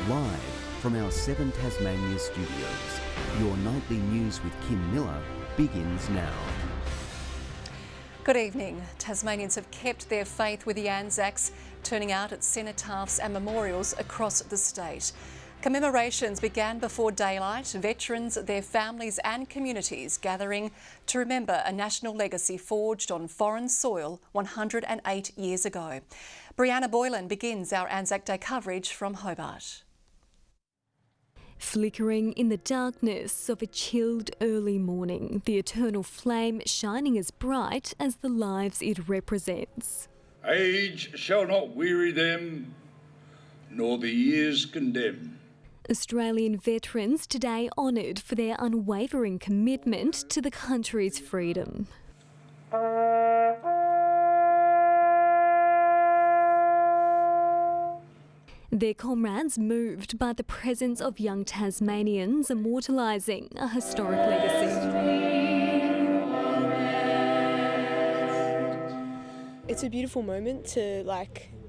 Live from our 7 Tasmania studios, your nightly news with Kim Miller begins now. Good evening. Tasmanians have kept their faith with the Anzacs, turning out at cenotaphs and memorials across the state. Commemorations began before daylight, veterans, their families and communities gathering to remember a national legacy forged on foreign soil 108 years ago. Brianna Boylan begins our Anzac Day coverage from Hobart. Flickering in the darkness of a chilled early morning, the eternal flame shining as bright as the lives it represents. Age shall not weary them, nor the years condemn. Australian veterans today honoured for their unwavering commitment to the country's freedom. Their comrades moved by the presence of young Tasmanians immortalising a historic legacy. It's a beautiful moment to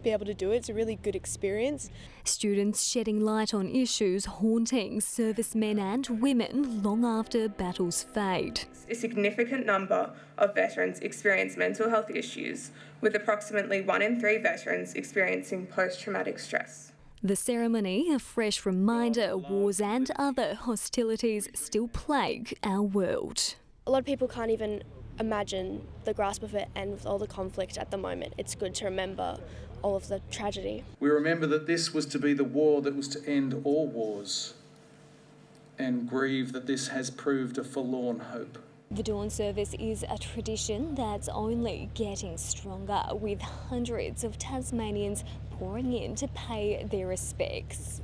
be able to do it. It's a really good experience. Students shedding light on issues haunting servicemen and women long after battles fade. A significant number of veterans experience mental health issues, with approximately 1 in 3 veterans experiencing post-traumatic stress. The ceremony, a fresh reminder wars and other hostilities still plague our world. A lot of people can't even imagine the grasp of it, and with all the conflict at the moment, it's good to remember all of the tragedy. We remember that this was to be the war that was to end all wars, and grieve that this has proved a forlorn hope. The dawn service is a tradition that's only getting stronger, with hundreds of Tasmanians pouring in to pay their respects.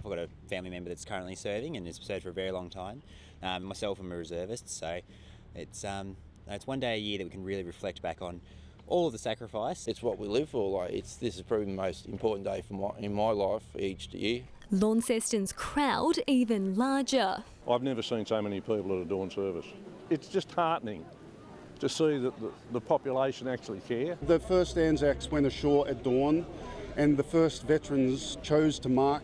I've got a family member that's currently serving and has served for a very long time. Myself, I'm a reservist, so it's one day a year that we can really reflect back on all of the sacrifice. It's what we live for. This is probably the most important day in my life each year. Launceston's crowd even larger. I've never seen so many people at a dawn service. It's just heartening to see that the population actually care. The first Anzacs went ashore at dawn, and the first veterans chose to mark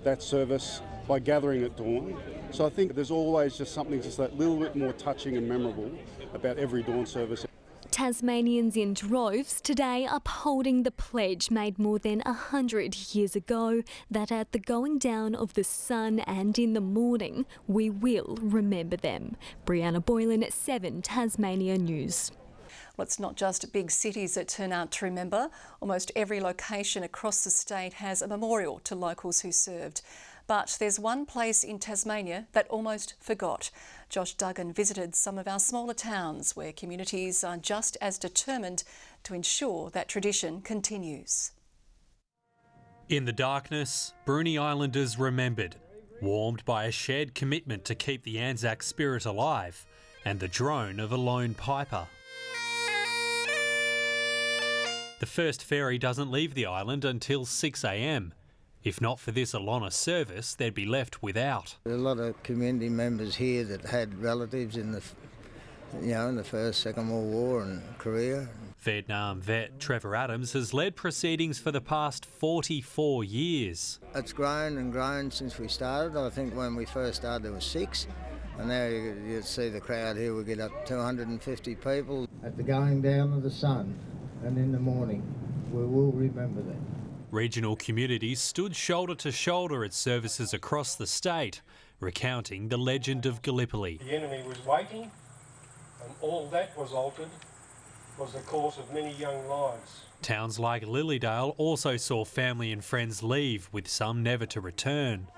that service by gathering at dawn. So I think there's always just something just that little bit more touching and memorable about every dawn service. Tasmanians in droves today upholding the pledge made more than 100 years ago that at the going down of the sun and in the morning, we will remember them. Brianna Boylan, 7 Tasmania News. Well, it's not just big cities that turn out to remember. Almost every location across the state has a memorial to locals who served. But there's one place in Tasmania that almost forgot. Josh Duggan visited some of our smaller towns where communities are just as determined to ensure that tradition continues. In the darkness, Bruny Islanders remembered, warmed by a shared commitment to keep the Anzac spirit alive and the drone of a lone piper. The first ferry doesn't leave the island until 6 a.m. If not for this Alona service, they'd be left without. There are a lot of community members here that had relatives in the First, Second World War and Korea. Vietnam vet Trevor Adams has led proceedings for the past 44 years. It's grown and grown since we started. I think when we first started there were 6, and now you see the crowd here. We get up to 250 people. At the going down of the sun and in the morning, we will remember them. Regional communities stood shoulder to shoulder at services across the state, recounting the legend of Gallipoli. The enemy was waiting, and all that was altered was the course of many young lives. Towns like Lilydale also saw family and friends leave, with some never to return.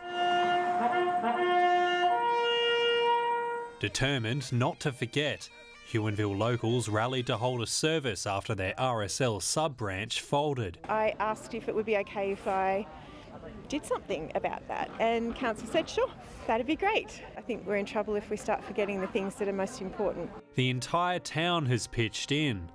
Determined not to forget, Huonville locals rallied to hold a service after their RSL sub-branch folded. I asked if it would be okay if I did something about that, and council said sure, that'd be great. I think we're in trouble if we start forgetting the things that are most important. The entire town has pitched in.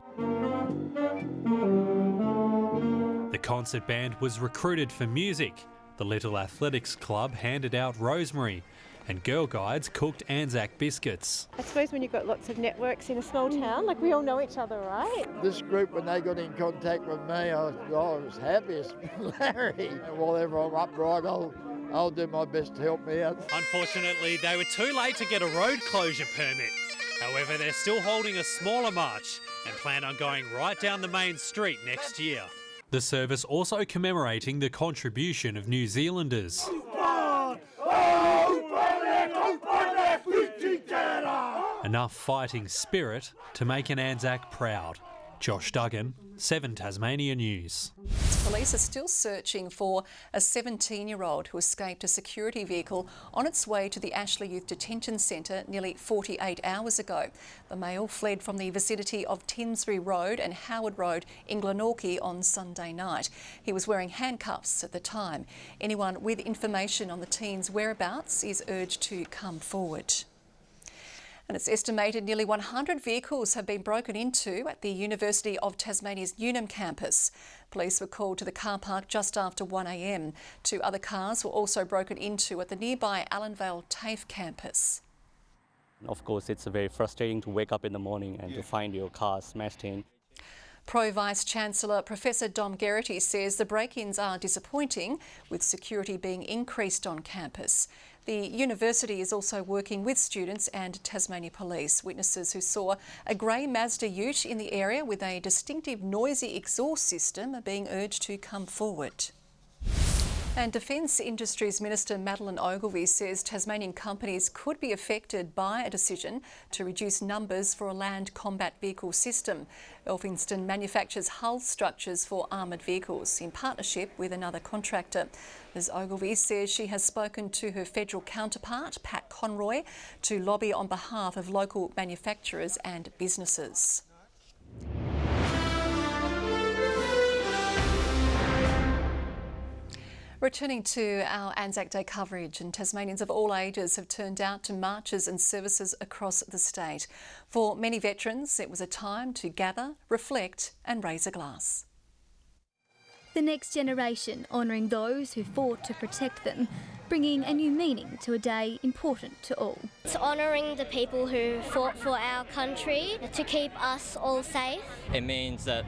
The concert band was recruited for music. The Little Athletics Club handed out rosemary, and Girl Guides cooked Anzac biscuits. I suppose when you've got lots of networks in a small town, we all know each other, right? This group, when they got in contact with me, I was happy as Larry. Whatever I'm upright, I'll I'll do my best to help me out. Unfortunately, they were too late to get a road closure permit. However, they're still holding a smaller march and plan on going right down the main street next year. The service also commemorating the contribution of New Zealanders. Enough fighting spirit to make an Anzac proud. Josh Duggan, 7 Tasmania News. Police are still searching for a 17-year-old who escaped a security vehicle on its way to the Ashley Youth Detention Centre nearly 48 hours ago. The male fled from the vicinity of Tinsbury Road and Howard Road in Glenorchy on Sunday night. He was wearing handcuffs at the time. Anyone with information on the teen's whereabouts is urged to come forward. And it's estimated nearly 100 vehicles have been broken into at the University of Tasmania's Unum campus. Police were called to the car park just after 1 a.m. 2 other cars were also broken into at the nearby Allenvale TAFE campus. Of course, it's very frustrating to wake up in the morning and to find your car smashed in. Pro-Vice-Chancellor Professor Dom Geraghty says the break-ins are disappointing, with security being increased on campus. The university is also working with students and Tasmania Police. Witnesses who saw a grey Mazda ute in the area with a distinctive noisy exhaust system are being urged to come forward. And Defence Industries Minister Madeleine Ogilvie says Tasmanian companies could be affected by a decision to reduce numbers for a land combat vehicle system. Elphinston manufactures hull structures for armoured vehicles in partnership with another contractor. Ms Ogilvie says she has spoken to her federal counterpart, Pat Conroy, to lobby on behalf of local manufacturers and businesses. Returning to our Anzac Day coverage, and Tasmanians of all ages have turned out to marches and services across the state. For many veterans, it was a time to gather, reflect and raise a glass. The next generation honouring those who fought to protect them, bringing a new meaning to a day important to all. It's honouring the people who fought for our country to keep us all safe. It means that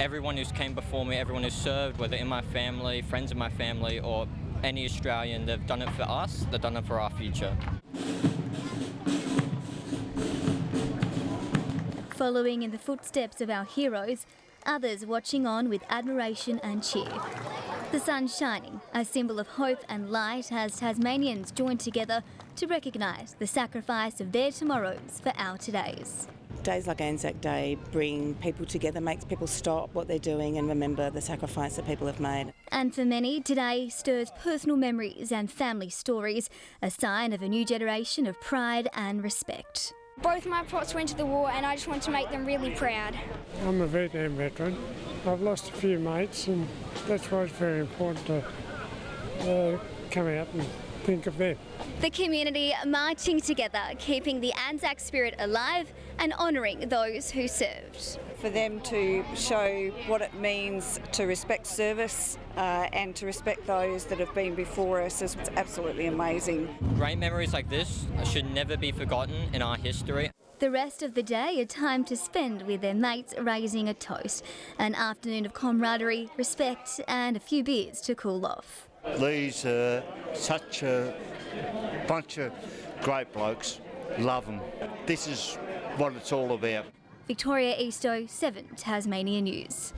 everyone who's came before me, everyone who's served, whether in my family, friends in my family or any Australian, they've done it for us, they've done it for our future. Following in the footsteps of our heroes, others watching on with admiration and cheer. The sun shining, a symbol of hope and light as Tasmanians join together to recognise the sacrifice of their tomorrows for our todays. Days like Anzac Day bring people together, makes people stop what they're doing and remember the sacrifice that people have made. And for many, today stirs personal memories and family stories, a sign of a new generation of pride and respect. Both my props went to the war and I just want to make them really proud. I'm a Vietnam veteran. I've lost a few mates and that's why it's very important to come out and think of them. The community marching together, keeping the Anzac spirit alive and honouring those who served. For them to show what it means to respect service and to respect those that have been before us is absolutely amazing. Great memories like this should never be forgotten in our history. The rest of the day, a time to spend with their mates raising a toast. An afternoon of camaraderie, respect and a few beers to cool off. These are such a bunch of great blokes. Love them. This is what it's all about. Victoria Eastoe, 7 Tasmania News.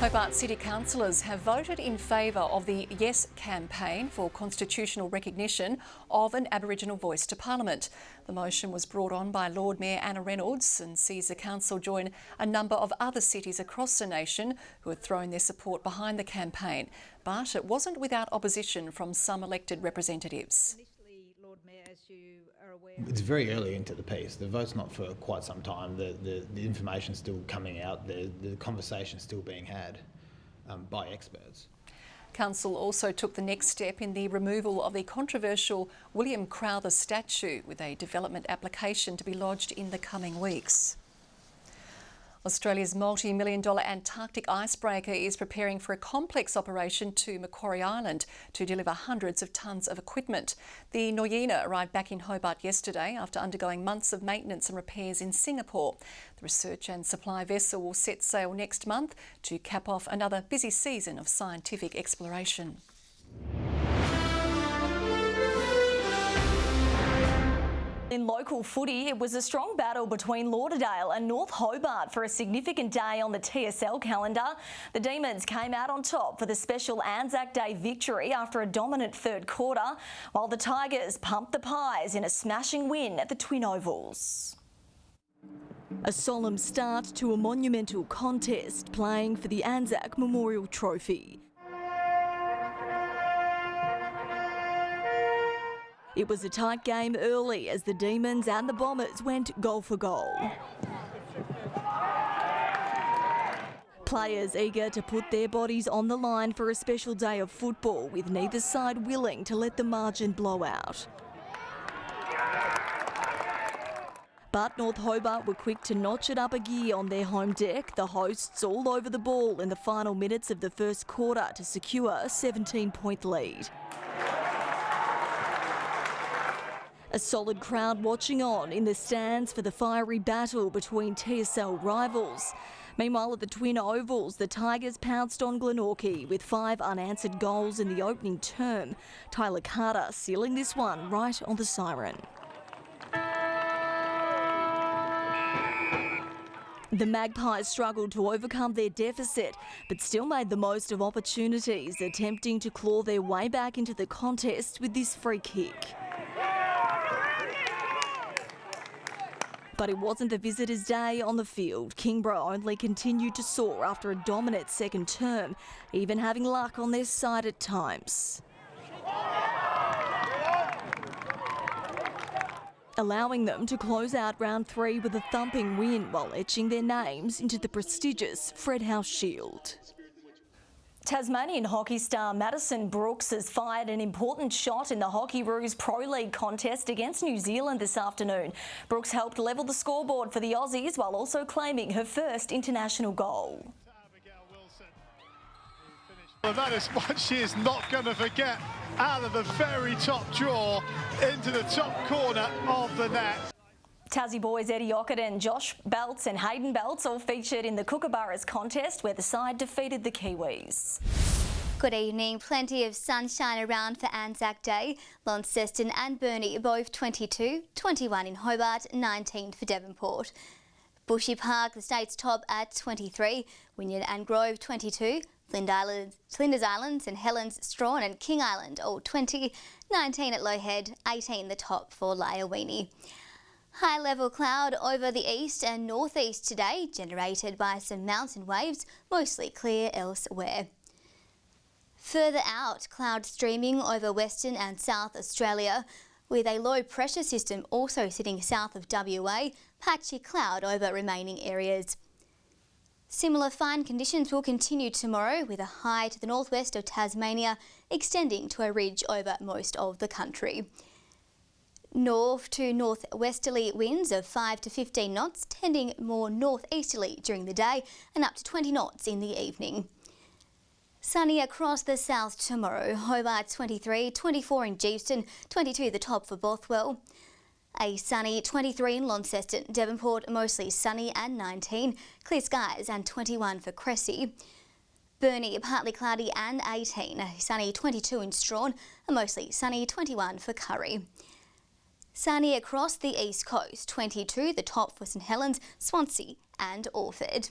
Hobart City councillors have voted in favour of the Yes campaign for constitutional recognition of an Aboriginal voice to Parliament. The motion was brought on by Lord Mayor Anna Reynolds and sees the council join a number of other cities across the nation who had thrown their support behind the campaign. But it wasn't without opposition from some elected representatives. It's very early into the piece. The vote's not for quite some time. The information's still coming out. The conversation's still being had by experts. Council also took the next step in the removal of the controversial William Crowther statue, with a development application to be lodged in the coming weeks. Australia's multi-million-dollar Antarctic icebreaker is preparing for a complex operation to Macquarie Island to deliver hundreds of tonnes of equipment. The Noyina arrived back in Hobart yesterday after undergoing months of maintenance and repairs in Singapore. The research and supply vessel will set sail next month to cap off another busy season of scientific exploration. local footy, it was a strong battle between Lauderdale and North Hobart for a significant day on the TSL calendar. The Demons came out on top for the special Anzac Day victory after a dominant third quarter, while the Tigers pumped the Pies in a smashing win at the Twin Ovals. A solemn start to a monumental contest playing for the Anzac Memorial Trophy. It was a tight game early as the Demons and the Bombers went goal for goal. Players eager to put their bodies on the line for a special day of football, with neither side willing to let the margin blow out. But North Hobart were quick to notch it up a gear on their home deck, the hosts all over the ball in the final minutes of the first quarter to secure a 17-point lead. A solid crowd watching on in the stands for the fiery battle between TSL rivals. Meanwhile, at the Twin Ovals, the Tigers pounced on Glenorchy with 5 unanswered goals in the opening term. Tyler Carter sealing this one right on the siren. The Magpies struggled to overcome their deficit, but still made the most of opportunities, attempting to claw their way back into the contest with this free kick. But it wasn't the visitors' day on the field. Kingborough only continued to soar after a dominant second term, even having luck on their side at times, allowing them to close out round 3 with a thumping win while etching their names into the prestigious Fred House Shield. Tasmanian hockey star Madison Brooks has fired an important shot in the Hockey Roos Pro League contest against New Zealand this afternoon. Brooks helped level the scoreboard for the Aussies while also claiming her first international goal. Well, that is what she is not going to forget. Out of the very top draw into the top corner of the net. Tassie boys Eddie Ockett, Josh Belts and Hayden Belts all featured in the Kookaburras contest where the side defeated the Kiwis. Good evening. Plenty of sunshine around for Anzac Day. Launceston and Burnie both 22, 21 in Hobart, 19 for Devonport. Bushy Park, the state's top at 23, Wynyard and Grove 22, Flinders Island, St Helens, Strawn and King Island all 20, 19 at Low Head, 18 the top for Lyowini. High level cloud over the east and northeast today, generated by some mountain waves, mostly clear elsewhere. Further out, cloud streaming over Western and South Australia, with a low pressure system also sitting south of WA, patchy cloud over remaining areas. Similar fine conditions will continue tomorrow, with a high to the northwest of Tasmania extending to a ridge over most of the country. North to northwesterly winds of 5 to 15 knots, tending more northeasterly during the day and up to 20 knots in the evening. Sunny across the south tomorrow. Hobart 23, 24 in Geeston, 22 the top for Bothwell. A sunny 23 in Launceston, Devonport mostly sunny and 19, clear skies and 21 for Cressy. Burnie partly cloudy and 18, a sunny 22 in Strawn, and mostly sunny 21 for Curry. Sunny across the east coast, 22 the top for St Helens, Swansea and Orford.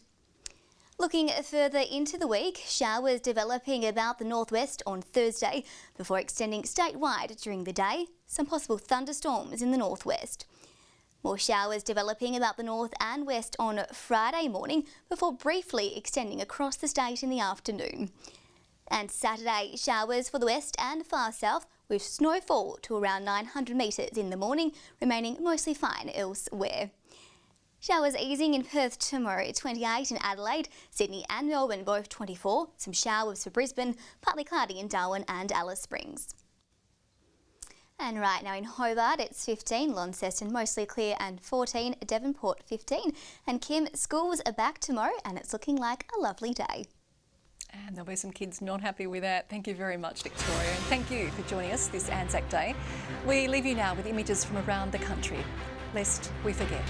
Looking further into the week, showers developing about the northwest on Thursday before extending statewide during the day. Some possible thunderstorms in the northwest. More showers developing about the north and west on Friday morning before briefly extending across the state in the afternoon. And Saturday, showers for the west and far south with snowfall to around 900 metres in the morning, remaining mostly fine elsewhere. Showers easing in Perth tomorrow, 28 in Adelaide, Sydney and Melbourne both 24. Some showers for Brisbane, partly cloudy in Darwin and Alice Springs. And right now in Hobart, it's 15, Launceston mostly clear and 14, Devonport 15. And Kim, schools are back tomorrow and it's looking like a lovely day. And there'll be some kids not happy with that. Thank you very much, Victoria. And thank you for joining us this Anzac Day. We leave you now with images from around the country, lest we forget.